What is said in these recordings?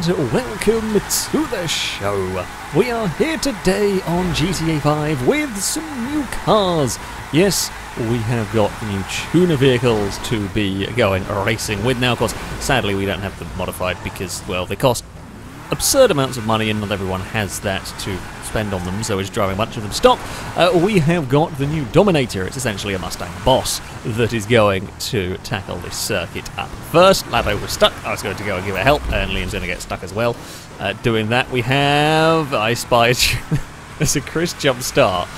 and welcome to the show. We are here today on GTA 5 with some new cars. Yes, we have got new tuner vehicles to be going racing with now. Of course, sadly we don't have them modified because, well, they cost absurd amounts of money and not everyone has that to spend on them, so we're just driving a bunch of them stock. We have got the new Dominator. It's essentially a Mustang Boss that is going to tackle this circuit up first. Lado was stuck. I was going to go and give it help, and Liam's going to get stuck as well. Doing that, we have... I spied... There's a Chris jump start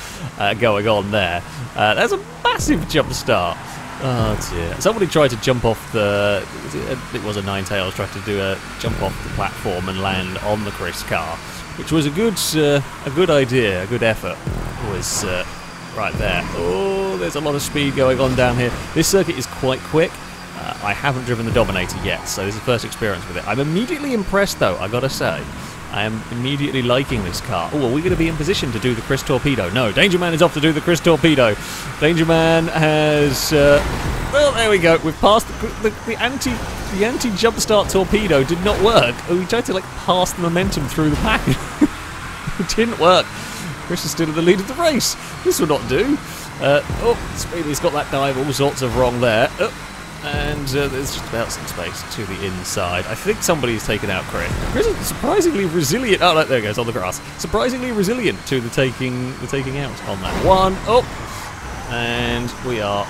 going on there. There's a massive jump start. Oh dear. Somebody tried to jump off the... It was a Ninetales, tried to do a jump off the platform and land on the Chris car, which was a good idea, a good effort. It was right there. Oh, there's a lot of speed going on down here. This circuit is quite quick. I haven't driven the Dominator yet, so this is the first experience with it. I'm immediately impressed, though, I gotta say. I am immediately liking this car. Oh, are we going to be in position to do the Chris Torpedo? No, Danger Man is off to do the Chris Torpedo. Danger Man has... well, there we go. We've passed the anti-jump start torpedo did not work. Oh, we tried to, like, pass the momentum through the pack. It didn't work. Chris is still in the lead of the race. This will not do. Oh, Speedy's got that dive. All sorts of wrong there. And there's just about some space to the inside. I think somebody's taken out Chris. Chris is surprisingly resilient. Oh, look, there it goes on the grass. Surprisingly resilient to the taking out on that one. Oh, and we are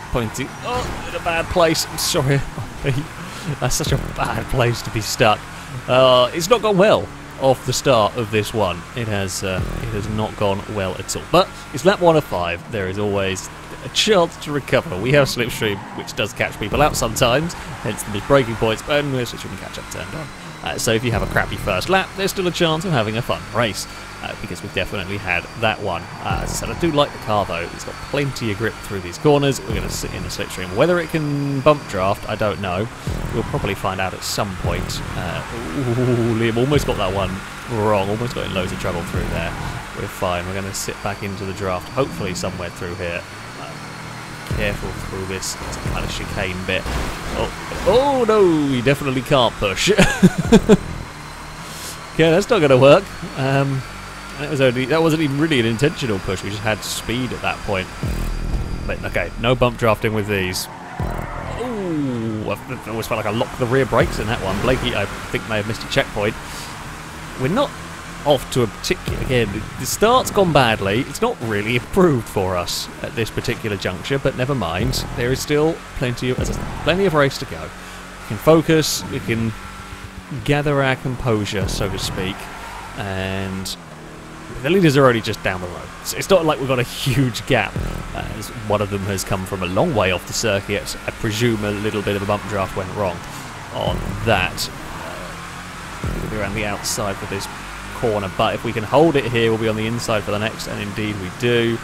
pointing. Oh, in a bad place. I'm sorry. That's such a bad place to be stuck. It's not gone well off the start of this one. It has not gone well at all. But it's lap 1 of 5. There is always a chance to recover. We have Slipstream, which does catch people out sometimes, hence the missed braking points, but Slipstream can catch up turned on. So if you have a crappy first lap, there's still a chance of having a fun race, because we've definitely had that one. As I said, I do like the car though. It's got plenty of grip through these corners. We're going to sit in the Slipstream. Whether it can bump draft, I don't know. We'll probably find out at some point. Ooh, Liam almost got that one wrong. Almost got in loads of trouble through there. We're fine. We're going to sit back into the draft, hopefully somewhere through here. Careful through this kind of chicane bit. Oh no, you definitely can't push. Okay, that's not going to work. That wasn't even really an intentional push. We just had speed at that point. But okay, no bump drafting with these. Oh, I always felt like I locked the rear brakes in that one. Blakey, I think, may have missed a checkpoint. We're not off to a particular... Again, the start's gone badly. It's not really improved for us at this particular juncture, but never mind. There is still plenty of race to go. We can focus, we can gather our composure, so to speak, and the leaders are only just down the road. So it's not like we've got a huge gap, as one of them has come from a long way off the circuit. I presume a little bit of a bump draft went wrong on that. We'll be around the outside for this corner, but if we can hold it here, we'll be on the inside for the next, and indeed we do.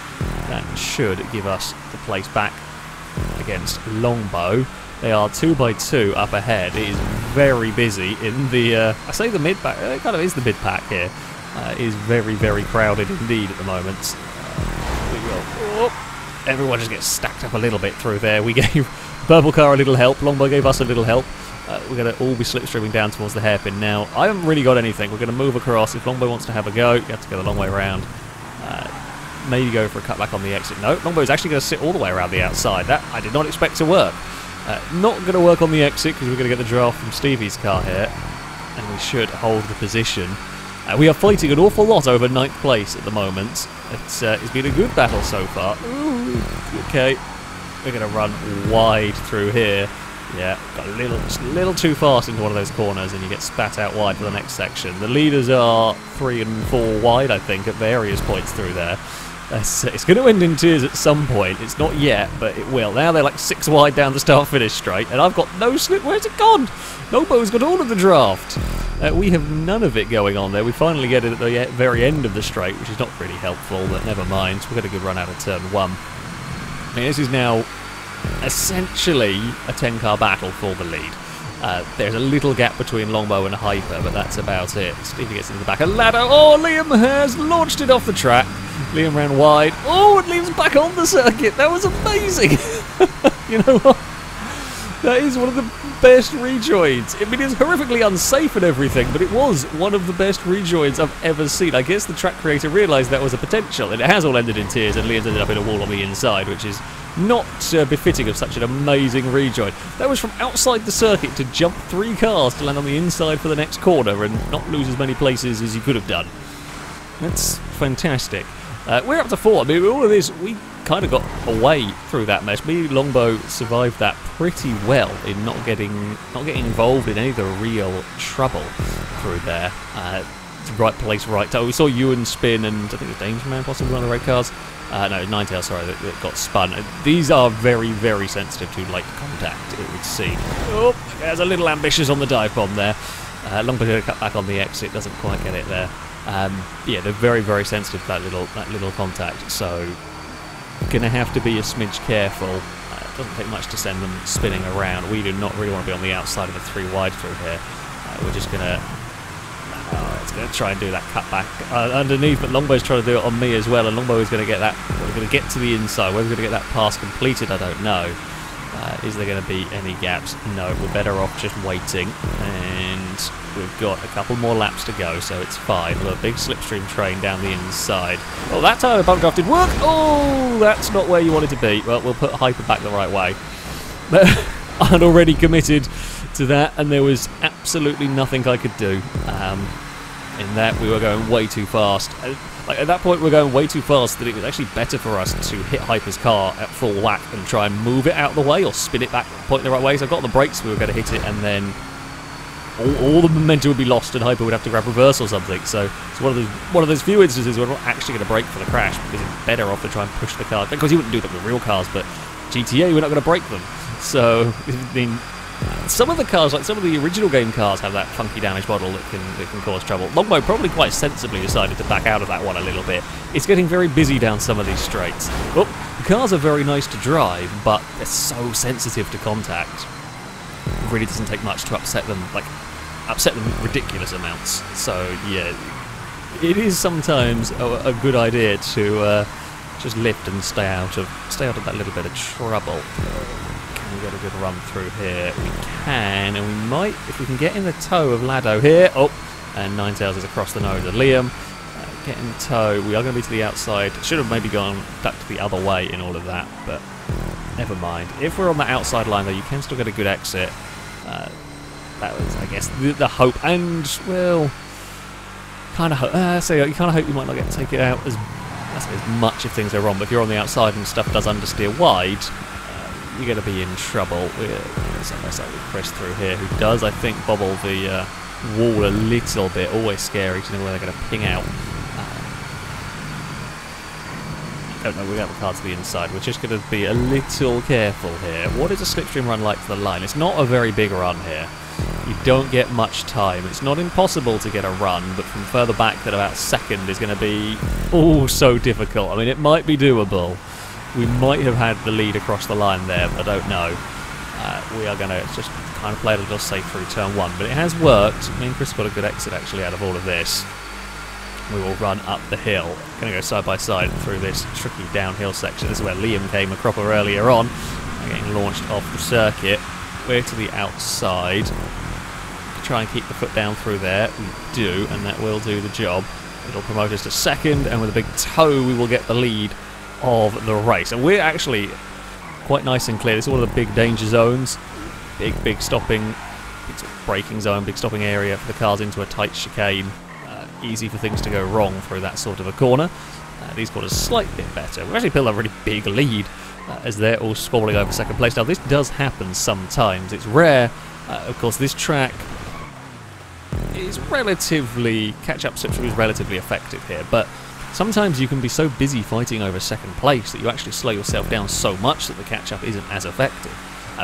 That should give us the place back against Longbow. They are 2x2 up ahead. It is very busy in the I say the mid pack. It kind of is the mid pack here. It is very, very crowded indeed at the moment. Everyone just gets stacked up a little bit through there. We gave Purple Car a little help. Longbow gave us a little help. We're going to all be slipstreaming down towards the hairpin now. I haven't really got anything. We're going to move across. If Longbow wants to have a go, you have to go the long way around. Maybe go for a cutback on the exit. No, Longbow's actually going to sit all the way around the outside. That I did not expect to work. Not going to work on the exit because we're going to get the draft from Stevie's car here. And we should hold the position. We are fighting an awful lot over 9th place at the moment. It's been a good battle so far. Ooh, okay, we're going to run wide through here. Yeah, got a little too fast into one of those corners and you get spat out wide for the next section. The leaders are 3 and 4 wide, I think, at various points through there. It's going to end in tears at some point. It's not yet, but it will. Now they're like 6 wide down the start-finish straight, and I've got no slip. Where's it gone? Longbow's got all of the draft. We have none of it going on there. We finally get it at the very end of the straight, which is not really helpful, but never mind. We've got a good run out of turn 1. I mean, this is now essentially a 10-car battle for the lead. There's a little gap between Longbow and Hyper, but that's about it. Stevie gets into the back of Ladder. Oh, Liam has launched it off the track. Liam ran wide. Oh, and Liam's back on the circuit. That was amazing. You know what? That is one of the best rejoins. I mean, it's horrifically unsafe and everything, but it was one of the best rejoins I've ever seen. I guess the track creator realised that was a potential, and it has all ended in tears, and Liam's ended up in a wall on the inside, which is not befitting of such an amazing rejoin. That was from outside the circuit to jump 3 cars to land on the inside for the next corner and not lose as many places as you could have done. That's fantastic. We're up to 4. I mean, with all of this, we kind of got away through that mess. Me and Longbow survived that pretty well in not getting involved in any of the real trouble through there. Right place, right time. We saw Ewan spin, and I think it was Danger Man possibly one of the red cars. No, Ninetail, sorry, that got spun. These are very, very sensitive to light contact, it would seem. Oh, there's a little ambitious on the dive bomb there. Longbow going to cut back on the exit, doesn't quite get it there. Yeah, they're very, very sensitive to that little contact, so gonna have to be a smidge careful. It doesn't take much to send them spinning around. We do not really want to be on the outside of the 3 wide through here. We're just gonna try and do that cutback underneath, but Longbow's trying to do it on me as well, and Longbow is going to get that. We're going to get to the inside. Whether we're going to get that pass completed, I don't know. Is there going to be any gaps? No, we're better off just waiting, and we've got a couple more laps to go, so it's fine. We've got a big slipstream train down the inside. Oh, that time the bump draft did work! Oh, that's not where you wanted to be. Well, we'll put Hyper back the right way. I'd already committed to that, and there was absolutely nothing I could do. In that, we were going way too fast. At that point, we were going way too fast that it was actually better for us to hit Hyper's car at full whack and try and move it out of the way or spin it back, point the right way. So I got on the brakes, we were going to hit it, and then all the momentum would be lost, and Hyper would have to grab reverse or something. So it's one of those few instances where we're not actually going to brake for the crash, because it's better off to try and push the car. Because you wouldn't do that with real cars, but GTA, we're not going to brake them. So I mean, some of the cars, like some of the original game cars, have that funky damage model that can cause trouble. Longbow probably quite sensibly decided to back out of that one a little bit. It's getting very busy down some of these straights. Oh, the cars are very nice to drive, but they're so sensitive to contact. It really doesn't take much to upset them ridiculous amounts. So yeah, it is sometimes a good idea to just lift and stay out of that little bit of trouble. We got a good run through here. We can, and we might, if we can get in the toe of Lado here. Oh, and Ninetails is across the nose of Liam. Get in the toe. We are going to be to the outside. Should have maybe gone back to the other way in all of that, but never mind. If we're on the outside line, though, you can still get a good exit. That was, I guess, the hope. And, well, kind of hope. So you kind of hope you might not get to take it out as much if things are wrong. But if you're on the outside and stuff does understeer wide, you're going to be in trouble. We're side by side with Chris through here, who does, I think, bobble the wall a little bit. Always scary to know where they're going to ping out. Don't know, we got the car to the inside. We're just going to be a little careful here. What is a slipstream run like for the line? It's not a very big run here. You don't get much time. It's not impossible to get a run, but from further back than about second is going to be so difficult. I mean, it might be doable. We might have had the lead across the line there, but I don't know. We are going to just kind of play it a little safe through turn 1, but it has worked. Me and Chris got a good exit actually out of all of this. We will run up the hill. Going to go side by side through this tricky downhill section. This is where Liam came a cropper earlier on, getting launched off the circuit. We're to the outside. Try and keep the foot down through there. We do, and that will do the job. It'll promote us to second, and with a big toe we will get the lead of the race. And we're actually quite nice and clear. This is one of the big danger zones. Big stopping, big sort of braking zone, big stopping area for the cars into a tight chicane. Easy for things to go wrong through that sort of a corner. These corners slightly bit better. We've actually built a really big lead as they're all squabbling over second place. Now this does happen sometimes. It's rare. Of course, this track is relatively, catch-up slipstream is relatively effective here, but sometimes you can be so busy fighting over second place that you actually slow yourself down so much that the catch-up isn't as effective.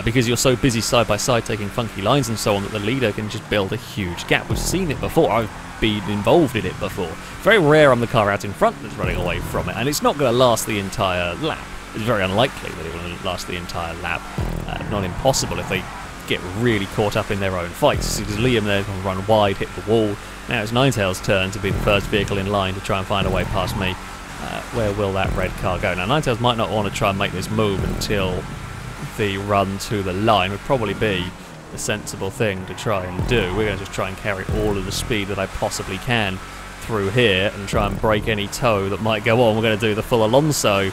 Because you're so busy side by side taking funky lines and so on that the leader can just build a huge gap. We've seen it before. I've been involved in it before. Very rare I'm the car out in front that's running away from it, and it's not going to last the entire lap. It's very unlikely that it will last the entire lap. Not impossible if they get really caught up in their own fights. Because Liam there can run wide, hit the wall. Now it's Ninetail's turn to be the first vehicle in line to try and find a way past me. Where will that red car go? Now Ninetails might not want to try and make this move until the run to the line would probably be the sensible thing to try and do. We're going to just try and carry all of the speed that I possibly can through here and try and break any toe that might go on. We're going to do the full Alonso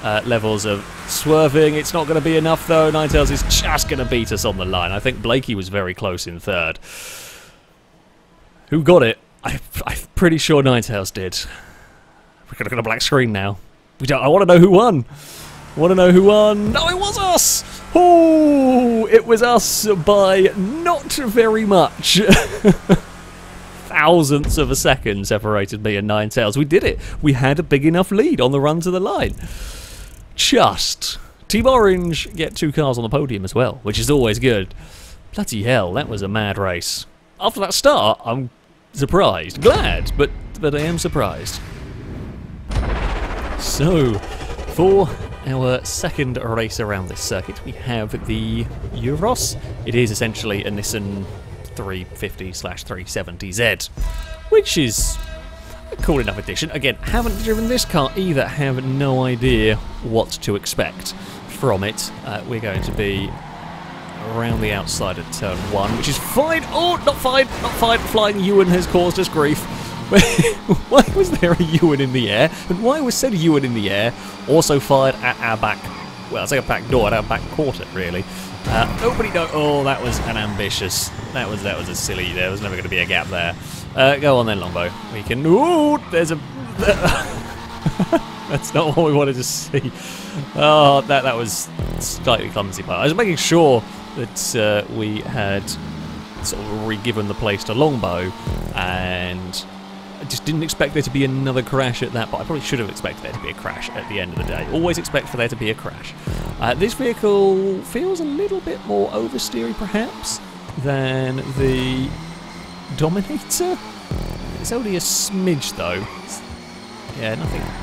levels of swerving. It's not going to be enough though. Ninetales is just going to beat us on the line. I think Blakey was very close in third. Who got it? I'm pretty sure Ninetales did. We're going to get a black screen now. I want to know who won. Want to know who won? No, it was us! Oh, it was us by not very much. Thousandths of a second separated me and Ninetales. We did it. We had a big enough lead on the run to the line. Just. Team Orange get 2 cars on the podium as well, which is always good. Bloody hell, that was a mad race. After that start, I'm surprised. Glad, but I am surprised. So, for our second race around this circuit, we have the Euros. It is essentially a Nissan 350/370Z, which is a cool enough addition. Again, haven't driven this car either, have no idea what to expect from it. We're going to be around the outside of turn 1, which is fine. Oh, not fine, not fine. Flying Ewan has caused us grief. Why was there a Ewan in the air? And why was said Ewan in the air also fired at our back, well, it's like a back door, at our back quarter, really. Nobody knows. Oh, that was an ambitious. That was a silly. There was never going to be a gap there. Go on then, Longbow. We can. Ooh, there's a. That's not what we wanted to see. Oh, that was slightly clumsy. But I was making sure that we had sort of re-given the place to Longbow, and I just didn't expect there to be another crash at that, but I probably should have expected there to be a crash at the end of the day. Always expect for there to be a crash. This vehicle feels a little bit more oversteery, perhaps, than the Dominator. It's only a smidge, though. Yeah,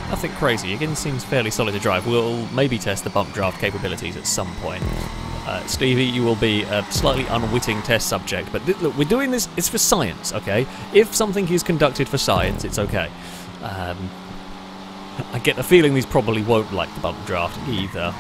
nothing crazy. Again, seems fairly solid to drive. We'll maybe test the bump draft capabilities at some point. Stevie, you will be a slightly unwitting test subject, but look, we're doing this, it's for science, okay? If something is conducted for science, it's okay. I get the feeling these probably won't like the bump draft either,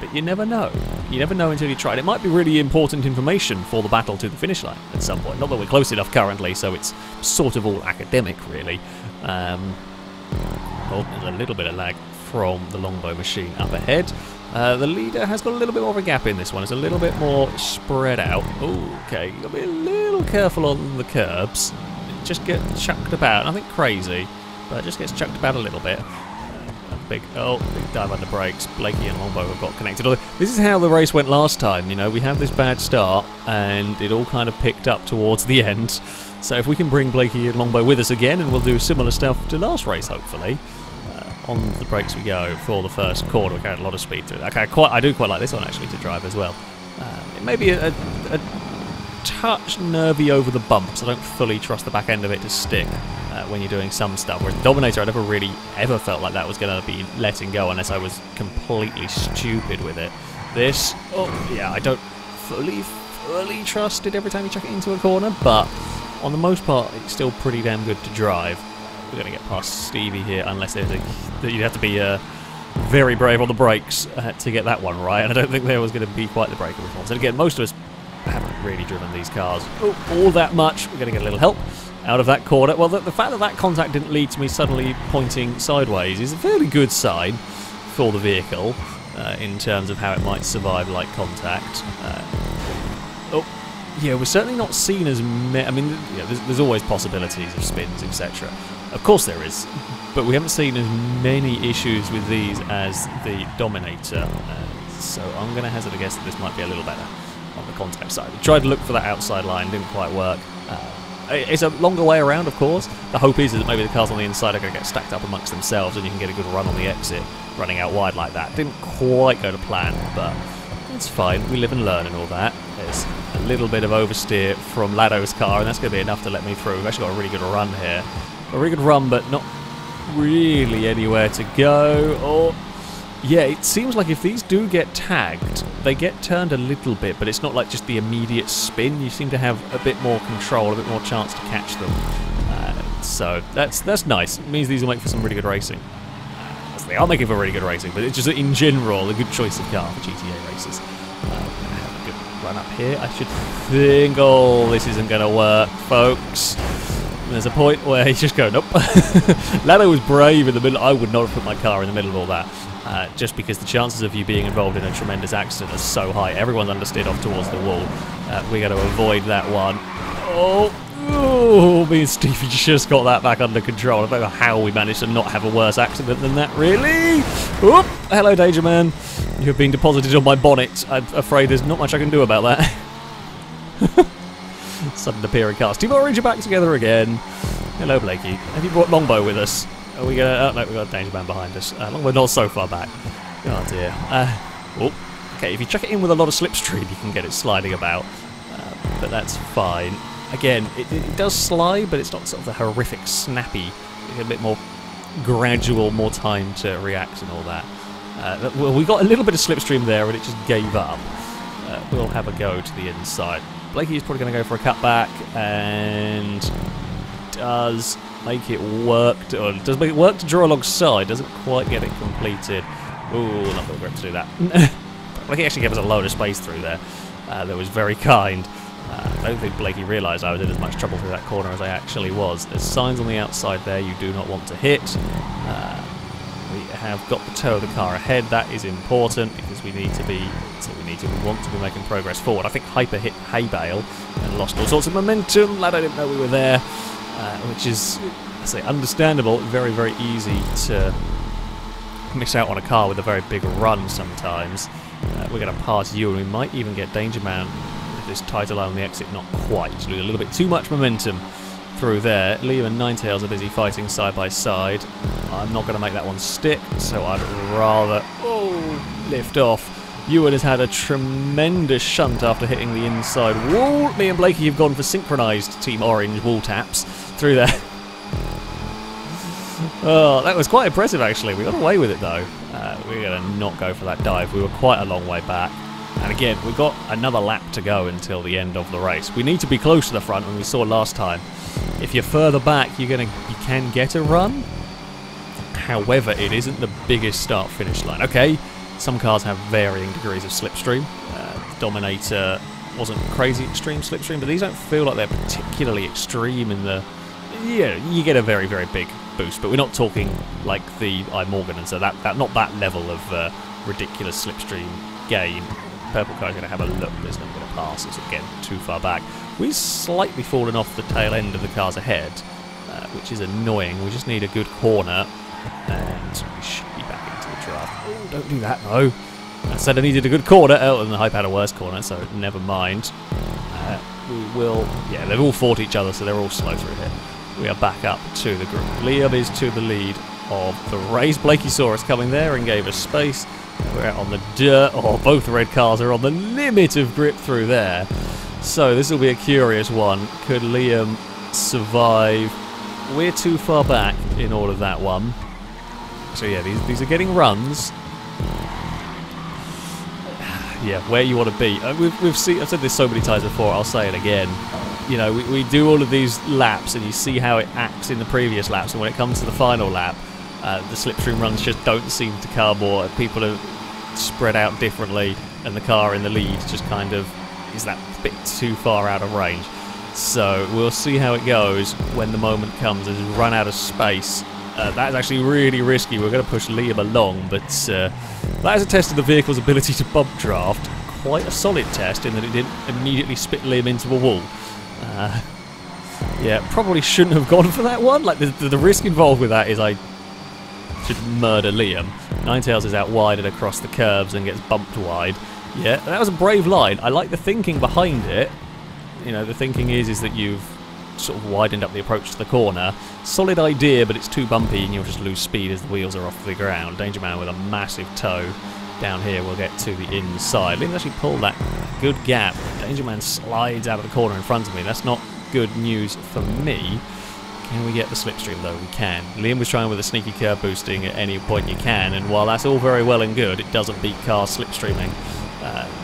but you never know. You never know until you try it. It might be really important information for the battle to the finish line at some point. Not that we're close enough currently, so it's sort of all academic, really. Oh, there's a little bit of lag from the Longbow machine up ahead. The leader has got a little bit more of a gap in this one. It's a little bit more spread out. Ooh, okay, you've got to be a little careful on the curbs. It just gets chucked about. Nothing crazy, but it just gets chucked about a little bit. Big dive under brakes. Blakey and Longbow have got connected. This is how the race went last time. You know, we had this bad start, and it all kind of picked up towards the end. So if we can bring Blakey and Longbow with us again, and we'll do similar stuff to last race, hopefully. On the brakes we go for the first corner. We carried a lot of speed through that. I do quite like this one actually to drive as well. It may be a touch nervy over the bumps. I don't fully trust the back end of it to stick when you're doing some stuff. Whereas Dominator, I never really ever felt like that was going to be letting go unless I was completely stupid with it. This, oh yeah, I don't fully trust it every time you chuck it into a corner, but on the most part, it's still pretty damn good to drive. We're going to get past Stevie here, unless there's you'd have to be very brave on the brakes to get that one right, and I don't think there was going to be quite the braking response. And again, most of us haven't really driven these cars all that much. We're going to get a little help out of that corner. Well, the fact that that contact didn't lead to me suddenly pointing sideways is a fairly good sign for the vehicle in terms of how it might survive light contact. Yeah, we're certainly not seen as I mean, you know, there's always possibilities of spins, etc. Of course there is, but we haven't seen as many issues with these as the Dominator. So I'm going to hazard a guess that this might be a little better on the contact side. We tried to look for that outside line, didn't quite work. It's a longer way around, of course. The hope is that maybe the cars on the inside are going to get stacked up amongst themselves and you can get a good run on the exit, running out wide like that. Didn't quite go to plan, but it's fine. We live and learn and all that. There's a little bit of oversteer from Lado's car, and that's going to be enough to let me through. We've actually got a really good run here. A really good run, but not really anywhere to go. Or, yeah, it seems like if these do get tagged, they get turned a little bit, but it's not like just the immediate spin. You seem to have a bit more control, a bit more chance to catch them. So that's nice. It means these will make for some really good racing. they are making for really good racing, but it's just in general a good choice of car for GTA races. We're going to have a good run up here. I should think, oh, this isn't going to work, folks. And there's a point where he's just going, nope. Lado was brave in the middle. I would not have put my car in the middle of all that. Just because the chances of you being involved in a tremendous accident are so high. Everyone's understeered off towards the wall. We're going to avoid that one. Oh, me and Stevie just got that back under control. I don't know how we managed to not have a worse accident than that, really. Oop, hello, Danger Man. You have been deposited on my bonnet. I'm afraid there's not much I can do about that. Sudden appearing cars. Team Orange are back together again. Hello, Blakey. Have you brought Longbow with us? Are we gonna? Oh no, we've got a Danger Man behind us. Longbow not so far back. Oh dear. Okay, if you chuck it in with a lot of slipstream, you can get it sliding about. But that's fine. Again, it does slide, but it's not sort of the horrific snappy. It's a bit more gradual, more time to react and all that. Well, we got a little bit of slipstream there, and it just gave up. We'll have a go to the inside. Blakey is probably going to go for a cutback, and does make it work. Does make it work to draw alongside. Doesn't quite get it completed. Ooh, not going to grip to do that. Blakey actually gave us a load of space through there. That was very kind. I don't think Blakey realised I was in as much trouble through that corner as I actually was. There's signs on the outside there you do not want to hit. We have got the toe of the car ahead. That is important because we want to be making progress forward. I think Hyper hit hay bale and lost all sorts of momentum. Lad, I didn't know we were there, which is, I say, understandable. Very, very easy to miss out on a car with a very big run sometimes. We're going to pass you, and we might even get Danger Man with this tight line on the exit. Not quite. Just lose a little bit too much momentum through there. Liam and Ninetails are busy fighting side by side. I'm not going to make that one stick, so I'd rather lift off. Ewan has had a tremendous shunt after hitting the inside wall. Me and Blakey have gone for synchronised Team Orange wall taps through there. Oh, that was quite impressive actually. We got away with it though. We're going to not go for that dive. We were quite a long way back. And again, we've got another lap to go until the end of the race. We need to be close to the front, and we saw last time. If you're further back, you can get a run. However, it isn't the biggest start-finish line. Okay, some cars have varying degrees of slipstream. Dominator wasn't crazy extreme slipstream, but these don't feel like they're particularly extreme in the... Yeah, you get a very, very big boost, but we're not talking like the iMorgan, and so not that level of ridiculous slipstream gain. Purple car's going to have a look, but it's not going to pass us again too far back. We've slightly fallen off the tail end of the cars ahead, which is annoying. We just need a good corner, and we should be back into the draft. Oh, don't do that, no. I said I needed a good corner. Oh, and the Hype had a worse corner, so never mind. We will... Yeah, they've all fought each other, so they're all slow through here. We are back up to the group. Liam is to the lead of the race. Blakey saw us coming there and gave us space. We're out on the dirt. Oh, both red cars are on the limit of grip through there. So this will be a curious one. Could Liam survive? We're too far back in all of that one. So yeah, these are getting runs. Yeah, where you want to be. We've seen. I've said this so many times before. I'll say it again. You know, we do all of these laps, and you see how it acts in the previous laps, and when it comes to the final lap, the slipstream runs just don't seem to come, or people are spread out differently, and the car in the lead just kind of is that bit too far out of range. So we'll see how it goes when the moment comes as we run out of space. That is actually really risky. We're going to push Liam along, but that is a test of the vehicle's ability to bump draft. Quite a solid test in that it didn't immediately spit Liam into a wall. Yeah, probably shouldn't have gone for that one. Like the risk involved with that is I should murder Liam. Ninetails is out wide and across the curbs and gets bumped wide. Yeah, that was a brave line. I like the thinking behind it. You know, the thinking is that you've sort of widened up the approach to the corner. Solid idea, but it's too bumpy and you'll just lose speed as the wheels are off the ground. Danger Man with a massive toe down here will get to the inside. Liam's actually pulled that good gap. Danger Man slides out of the corner in front of me. That's not good news for me. Can we get the slipstream though? We can. Liam was trying with a sneaky curb boosting at any point you can, and while that's all very well and good, it doesn't beat car slipstreaming.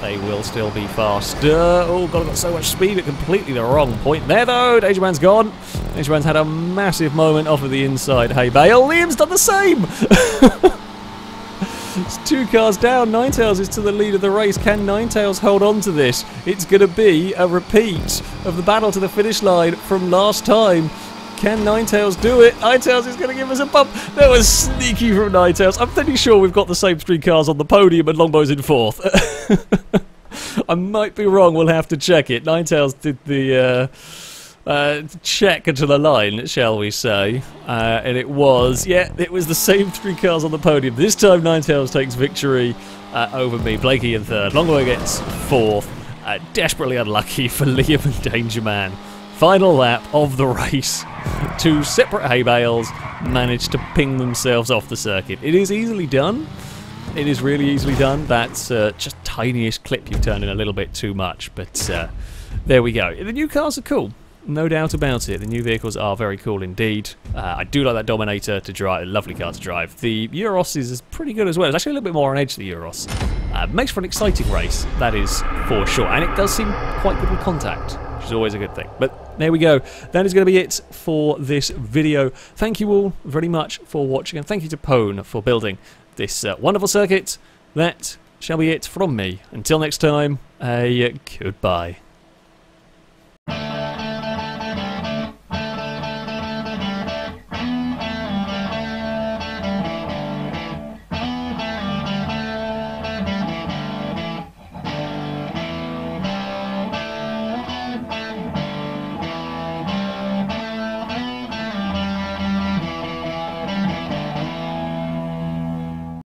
They will still be faster. Oh god, I've got so much speed at completely the wrong point there though. Danger Man's gone. Danger Man's had a massive moment off of the inside hay bale. Liam's done the same! It's 2 cars down. Ninetales is to the lead of the race. Can Ninetales hold on to this? It's going to be a repeat of the battle to the finish line from last time. Can Ninetales do it? Ninetales is going to give us a bump. That was sneaky from Ninetales. I'm pretty sure we've got the same 3 cars on the podium and Longbow's in 4th. I might be wrong. We'll have to check it. Ninetales did the check into the line, shall we say. And it was, yeah, it was the same 3 cars on the podium. This time Ninetales takes victory over me. Blakey in 3rd. Longbow gets 4th. Desperately unlucky for Liam and Danger Man. Final lap of the race. 2 separate hay bales managed to ping themselves off the circuit. It is easily done. It is really easily done. That's just tiniest clip you've turned in a little bit too much. But there we go. The new cars are cool. No doubt about it. The new vehicles are very cool indeed. I do like that Dominator to drive. Lovely car to drive. The Euros is pretty good as well. It's actually a little bit more on edge, the Euros. Makes for an exciting race, that is for sure. And it does seem quite good with contact, which is always a good thing. But there we go. That is going to be it for this video. Thank you all very much for watching, and thank you to Pone for building this wonderful circuit. That shall be it from me. Until next time, goodbye.